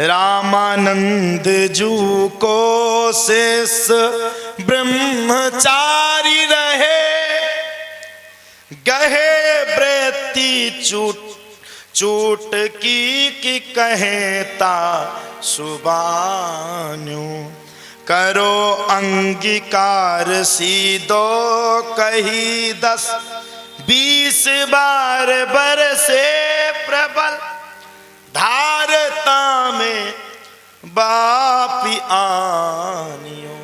रामानंद जू को शेष ब्रह्मचारी रहे, गहे वृत्ति चूट चूट की कहता सुबान्यू, करो अंगीकार सीधो कही 10-20 बार बरसे प्रबल, धारता में बापी आनियो।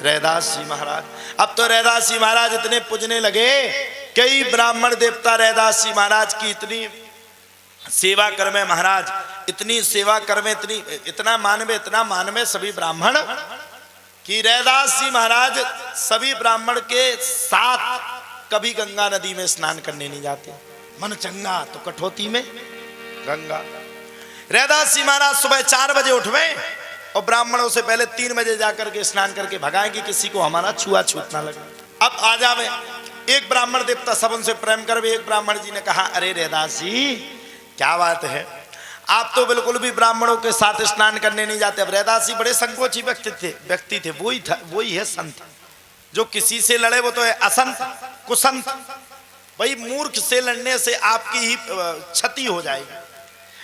रैदास जी महाराज, अब तो रैदास जी महाराज इतने पूजने लगे, कई ब्राह्मण देवता रैदास जी महाराज की इतनी सेवा कर में, महाराज इतनी सेवा कर में, इतना मानवे सभी ब्राह्मण कि रैदास जी महाराज सभी ब्राह्मण के साथ कभी गंगा नदी में स्नान करने नहीं जाते। मन चंगा तो कठौती में गंगा। रैदास जी महाराज सुबह 4 बजे उठवे और ब्राह्मणों से पहले 3 बजे जाकर के स्नान करके भगाएंगे, किसी को हमारा छुआछूत ना लगे। अब आ जावे एक ब्राह्मण देवता, सब उनसे प्रेम करवे। एक ब्राह्मण जी ने कहा, अरे रैदास जी क्या बात है, आप तो बिल्कुल भी ब्राह्मणों के साथ स्नान करने नहीं जाते। अब रैदास जी बड़े संकोची व्यक्ति थे, वही है संत। जो किसी से लड़े वो तो है असंत कुसंत। भाई मूर्ख से लड़ने से आपकी ही क्षति हो जाएगी।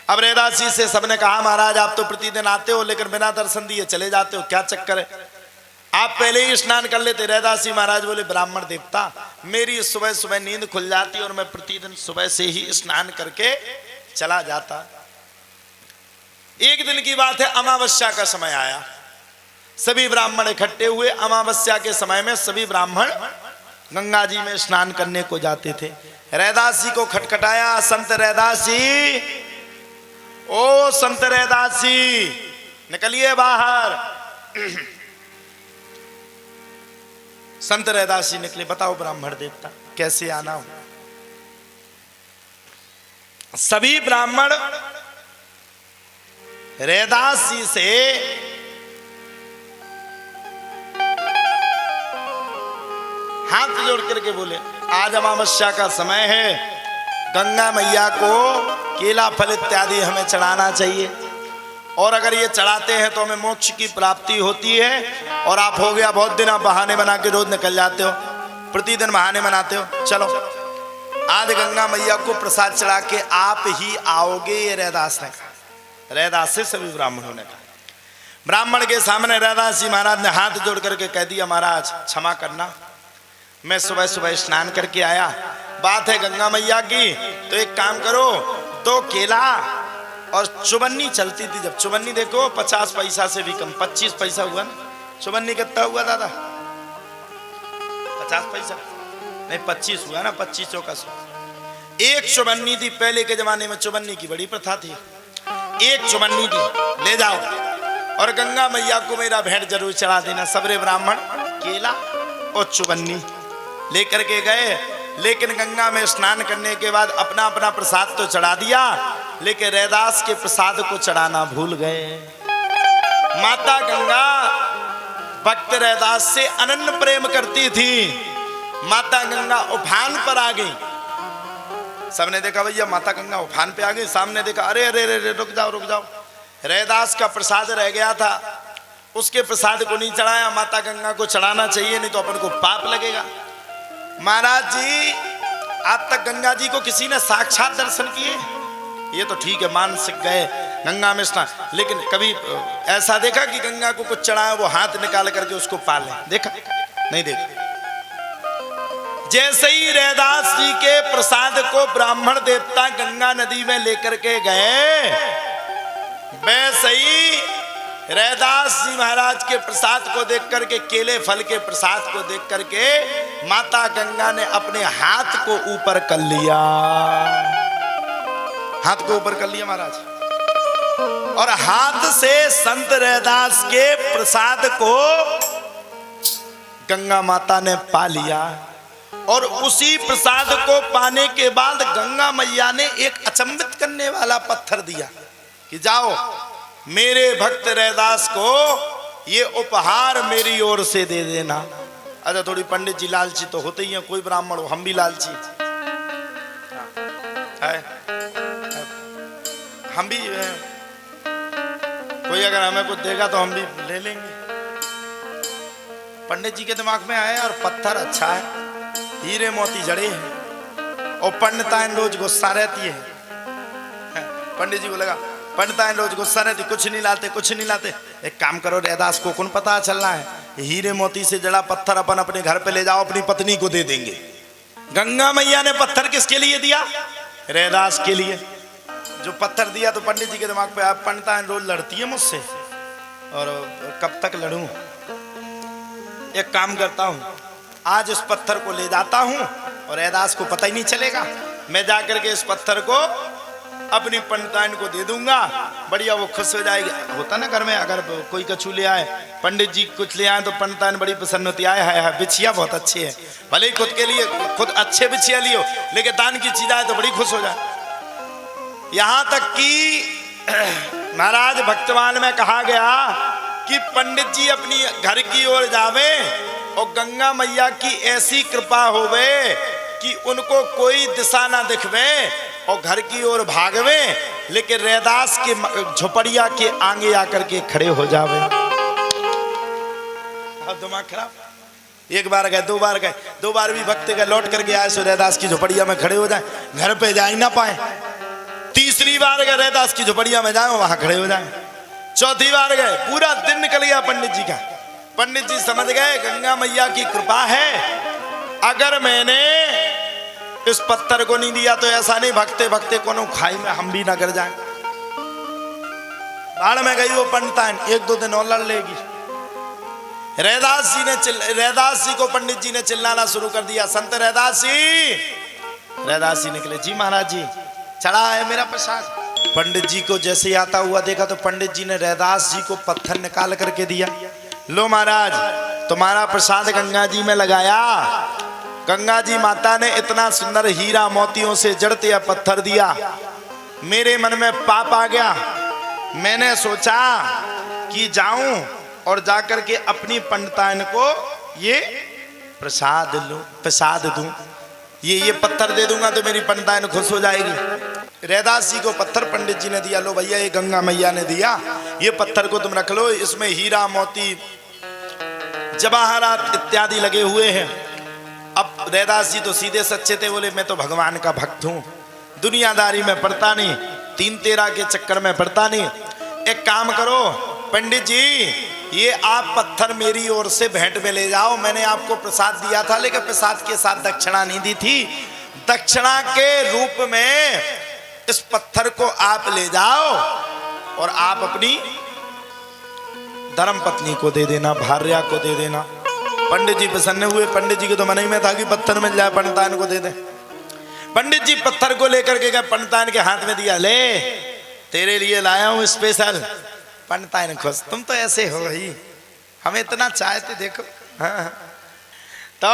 अब रैदास जी से सबने कहा, महाराज आप तो प्रतिदिन आते हो लेकिन बिना दर्शन दिए चले जाते हो, क्या चक्कर है, आप पहले ही स्नान कर लेते। रैदास जी महाराज बोले, ब्राह्मण देवता मेरी सुबह सुबह नींद खुल जाती और मैं प्रतिदिन सुबह से ही स्नान करके चला जाता। एक दिन की बात है, अमावस्या का समय आया, सभी ब्राह्मण इकट्ठे हुए। अमावस्या के समय में सभी ब्राह्मण गंगा जी में स्नान करने को जाते थे। रैदास जी को खटखटाया, संत रैदास जी, ओ संत रैदास जी निकलिए बाहर। संत रैदास जी निकले, बताओ ब्राह्मण देवता कैसे आना हो। सभी ब्राह्मण रैदास जी से हाथ जोड़ करके बोले, आज अमावस्या का समय है, गंगा मैया को केला फल इत्यादि हमें चढ़ाना चाहिए, और अगर ये चढ़ाते हैं तो हमें मोक्ष की प्राप्ति होती है। और आप हो गया बहुत दिन, आप बहाने बना के रोज निकल जाते हो, प्रतिदिन बहाने बनाते हो। चलो आज गंगा मैया को प्रसाद चढ़ा के आप ही आओगे, ये रैदास ने कहा। रैदास से सभी ब्राह्मणों ने कहा। ब्राह्मण के सामने रैदास जी महाराज ने हाथ जोड़ करके कह दिया, महाराज क्षमा करना, मैं सुबह सुबह स्नान करके आया, बात है गंगा मैया की, तो एक काम करो, 2 केला और चुबन्नी चलती थी। जब चुबन्नी देखो 50 पैसा से भी कम, 25 पैसा हुआ ना। चुबन्नी कितना हुआ दादा? 50 पैसा नहीं, 25 हुआ ना, 25 चौका 100। एक चुबन्नी थी, पहले के जमाने में चुबन्नी की बड़ी प्रथा थी। एक चुबन्नी थी, ले जाओ और गंगा मैया को मेरा भेंट जरूर चढ़ा देना। सबरे ब्राह्मण केला और चुबन्नी लेकर के गए, लेकिन गंगा में स्नान करने के बाद अपना अपना प्रसाद तो चढ़ा दिया, लेकिन रैदास के प्रसाद को चढ़ाना भूल गए। माता गंगा भक्त रैदास से अनन्य प्रेम करती थी। माता गंगा उफान पर आ गई। सबने देखा भैया माता गंगा उफान पे आ गई, सामने देखा, अरे अरे अरे रुक जाओ रुक जाओ, रैदास का प्रसाद रह गया था, उसके प्रसाद को नहीं चढ़ाया। माता गंगा को चढ़ाना चाहिए, नहीं तो अपन को पाप लगेगा। महाराज जी आज तक गंगा जी को किसी ने साक्षात दर्शन किए? ये तो ठीक है, मानसिक गए गंगा में स्नान, लेकिन कभी ऐसा देखा कि गंगा को कुछ चढ़ाए वो हाथ निकाल करके उसको पाले? देखा नहीं? देखा। जैसे ही रैदास जी के प्रसाद को ब्राह्मण देवता गंगा नदी में लेकर के गए, वैसे ही रैदास जी महाराज के प्रसाद को देख करके, केले फल के प्रसाद को देख करके माता गंगा ने अपने हाथ को ऊपर कर लिया। हाथ को ऊपर कर लिया महाराज, और हाथ से संत रैदास के प्रसाद को गंगा माता ने पा लिया। और उसी प्रसाद को पाने के बाद गंगा मैया ने एक अचंभित करने वाला पत्थर दिया कि जाओ मेरे भक्त रैदास को ये उपहार मेरी ओर से दे देना। अच्छा थोड़ी पंडित जी लालची तो होते ही हैं, कोई ब्राह्मण हो, हम भी लालची है, हम भी कोई अगर हमें कुछ देगा तो हम भी ले लेंगे। पंडित जी के दिमाग में आया और पत्थर अच्छा है, हीरे मोती जड़े हैं और पंडिताइन रोज गुस्सा रहती है। पंडित जी को लगा पंडिताइन रोज गुस्सा रहती, कुछ नहीं लाते कुछ नहीं लाते। एक काम करो रैदास को कौन पता चल रहा है, हीरे मोती से जड़ा पत्थर अपन अपने घर पे ले जाओ, अपनी पत्नी को दे देंगे। गंगा मैया ने पत्थर किसके लिए दिया? रैदास के लिए। जो पत्थर दिया तो पंडित जी के दिमाग पे, आप पंडिताइन रोज लड़ती है मुझसे और कब तक लड़ूं, एक काम करता हूं, आज इस पत्थर को ले जाता हूं और रैदास को पता ही नहीं चलेगा। मैं जाकर के इस पत्थर को अपनी पंडिताइन को दे दूंगा, बढ़िया वो खुश हो जाएगी। होता ना घर में अगर कोई कछू ले आए, पंडित जी कुछ ले आए तो पंडिताइन बड़ी प्रसन्न होती है, बिछिया बहुत अच्छी है, भले ही खुद के लिए खुद अच्छे बिछिया लियो लेकिन दान की चीज आए तो बड़ी खुश हो जाए। यहां तक कि महाराज भक्तवान में कहा गया कि पंडित जी अपनी घर की ओर जावे और गंगा मैया की ऐसी कृपा होवे कि उनको कोई दिशा ना दिखवे और घर की ओर भागवे, लेकिन रैदास के झोपड़िया के आगे आकर के खड़े हो जावे। दिमाग खराब। एक बार गए, दो बार गए, दो बार भी भक्त गए, लौट करके आए सो रैदास की झोपड़िया में खड़े हो जाए, घर पे जा ही ना पाए। तीसरी बार गए रैदास की झोपड़िया में जाए, वहां खड़े हो जाए। चौथी बार गए, पूरा दिन निकल गया पंडित जी का। पंडित जी समझ गए गंगा मैया की कृपा है, अगर मैंने इस पत्थर को नहीं दिया तो ऐसा नहीं भक्ते भक्ते कोनो खाई में हम भी ना गिर जाए। बाढ़ में गई वो पंडिताइन, एक दो दिन और लड़ लेगी। रैदास जी को पंडित जी ने चिल्लाना शुरू कर दिया, संत रैदास जी। रैदास जी निकले, जी महाराज जी चढ़ा है मेरा प्रसाद। पंडित जी को जैसे आता हुआ देखा तो पंडित जी ने रैदास जी को पत्थर निकाल करके दिया। लो महाराज तुम्हारा प्रसाद गंगा जी में लगाया, गंगा जी माता ने इतना सुंदर हीरा मोतियों से जड़ते या पत्थर दिया, मेरे मन में पाप आ गया। मैंने सोचा कि जाऊं और जाकर के अपनी पंडिताइन को ये प्रसाद लूं, प्रसाद दूं, ये पत्थर दे दूंगा तो मेरी पंडिताइन खुश हो जाएगी। रैदास जी को पत्थर पंडित जी ने दिया, लो भैया ये गंगा मैया ने दिया, ये पत्थर को तुम रख लो, इसमें हीरा मोती जवाहरात इत्यादि लगे हुए हैं। अब रैदास जी तो सीधे सच्चे थे, बोले मैं तो भगवान का भक्त हूं, दुनियादारी में पड़ता नहीं, तीन तेरा के चक्कर में पड़ता नहीं। एक काम करो पंडित जी, ये आप पत्थर मेरी ओर से भेंट में ले जाओ, मैंने आपको प्रसाद दिया था लेकिन प्रसाद के साथ दक्षिणा नहीं दी थी, दक्षिणा के रूप में इस पत्थर को आप ले जाओ और आप अपनी धर्म पत्नी को दे देना, भार्या को दे देना। पंडित जी प्रसन्न हुए, पंडित जी के तो मन ही में था कि पत्थर मिल जाए पंडिताइन को दे दे। पंडित जी पत्थर को लेकर के गए, पंडिताइन के हाथ में दिया, ले तेरे लिए लाया हूं स्पेशल। पंडिताइन खुश, तुम तो ऐसे हो ही, हमें इतना चाहते देखो। हाँ। तो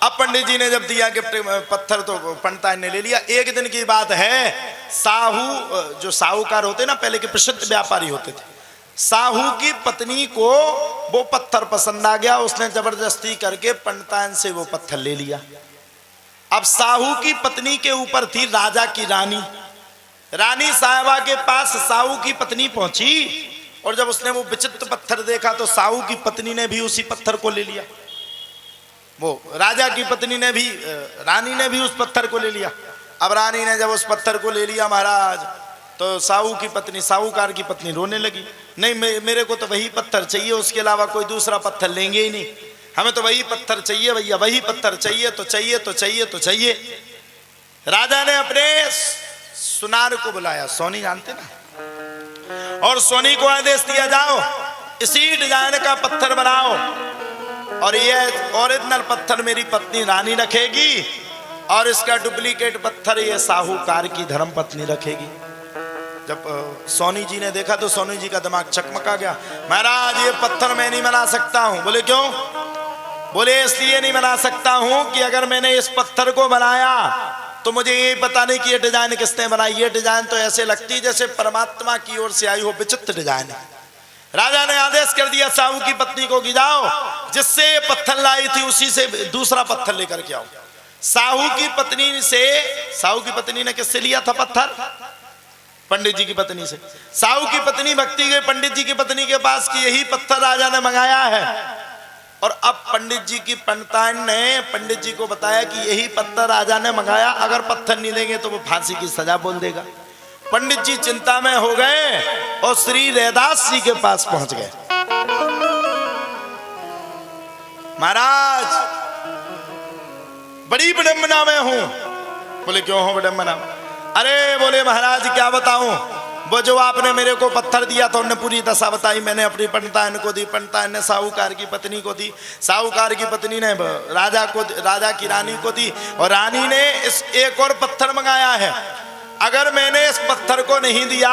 अब पंडित जी ने जब दिया गिफ्ट पत्थर तो पंडिताइन ने ले लिया। एक दिन की बात है, साहू जो साहूकार होते ना पहले के प्रसिद्ध व्यापारी होते थे, साहू की पत्नी को वो पत्थर पसंद आ गया, उसने जबरदस्ती करके पंडिताइन से वो पत्थर ले लिया। अब साहू की पत्नी के ऊपर थी राजा की रानी, रानी साहिबा के पास साहू की पत्नी पहुंची और जब उसने वो विचित्र पत्थर देखा तो साहू की पत्नी ने भी उसी पत्थर को ले लिया। वो राजा की पत्नी ने भी, रानी ने भी उस पत्थर को ले लिया। अब रानी ने जब उस पत्थर को ले लिया महाराज, तो साहू की पत्नी, साहूकार की पत्नी रोने लगी, नहीं मेरे को तो वही पत्थर चाहिए, उसके अलावा कोई दूसरा पत्थर लेंगे ही नहीं, हमें तो वही पत्थर चाहिए भैया, वही पत्थर चाहिए तो चाहिए तो चाहिए तो चाहिए। राजा ने अपने सुनार को बुलाया, सोनी जानते ना, और सोनी को आदेश दिया, जाओ इसी डिजाइन का पत्थर बनाओ और ये ओरिजिनल पत्थर मेरी पत्नी रानी रखेगी और इसका डुप्लीकेट पत्थर ये साहूकार की धर्म पत्नी रखेगी। जब सोनी जी ने देखा तो सोनी जी का दिमाग चकमका गया, महाराज ये पत्थर मैं नहीं बना सकता हूं। बोले क्यों? बोले इसलिए नहीं बना सकता हूं कि अगर मैंने इस पत्थर को बनाया तो मुझे ये पता नहीं कि ये डिजाइन किसने बनाई, ये डिजाइन तो ऐसे लगती जैसे परमात्मा की ओर से आई हो, विचित्र डिजाइन है। राजा ने आदेश कर दिया साहू की पत्नी को कि जाओ जिससे ये पत्थर लाई थी उसी से दूसरा पत्थर लेकर के आओ। साहू की पत्नी से, साहू की पत्नी ने किससे लिया था पत्थर? पंडित जी की पत्नी से। साहू की पत्नी भक्ति गई पंडित जी की पत्नी के पास कि यही पत्थर राजा ने मंगाया है। और अब पंडित जी की पंडिताइन ने पंडित जी को बताया कि यही पत्थर राजा ने मंगाया, अगर पत्थर नहीं देंगे तो वो फांसी की सजा बोल देगा। पंडित जी चिंता में हो गए और श्री रैदास जी के पास पहुंच गए। महाराज बड़ी विडंबना में हूं। बोले क्यों हो विडंबना? अरे बोले महाराज क्या बताऊं, वो जो आपने मेरे को पत्थर दिया तो उन्होंने पूरी दशा बताई। मैंने अपनी पंडिताइन को दी, पंडिताइन ने साहूकार की पत्नी को दी, साहूकार की पत्नी ने राजा को, राजा की रानी को दी, और रानी ने इस एक और पत्थर मंगाया है। अगर मैंने इस पत्थर को नहीं दिया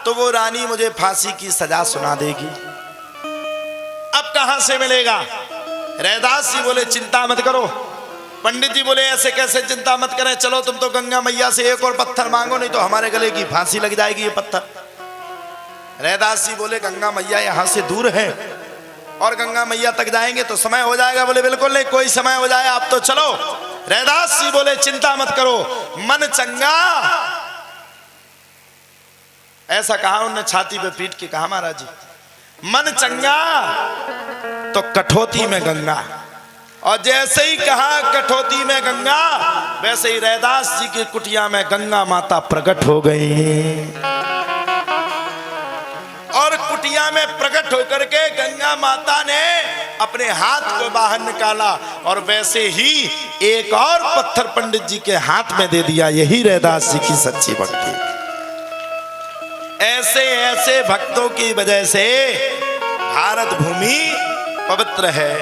तो वो रानी मुझे फांसी की सजा सुना देगी। अब कहां से मिलेगा? रैदास जी बोले चिंता मत करो। पंडित जी बोले ऐसे कैसे चिंता मत करें, चलो तुम तो गंगा मैया से एक और पत्थर मांगो, नहीं तो हमारे गले की फांसी लग जाएगी ये पत्थर। रैदास जी बोले गंगा मैया यहाँ से दूर है और गंगा मैया तक जाएंगे तो समय हो जाएगा। बोले बिल्कुल नहीं, कोई समय हो जाए, आप तो चलो। रैदास जी बोले चिंता मत करो, मन चंगा। ऐसा कहा उन्होंने, छाती पे पीट के कहा महाराज जी, मन चंगा तो कठौती में गंगा। और जैसे ही कहा कठौती में गंगा, वैसे ही रैदास जी की कुटिया में गंगा माता प्रकट हो गई। और कुटिया में प्रकट होकर के गंगा माता ने अपने हाथ को बाहर निकाला और वैसे ही एक और पत्थर पंडित जी के हाथ में दे दिया। यही रैदास जी की सच्ची भक्ति। ऐसे ऐसे भक्तों की वजह से भारत भूमि पवित्र है।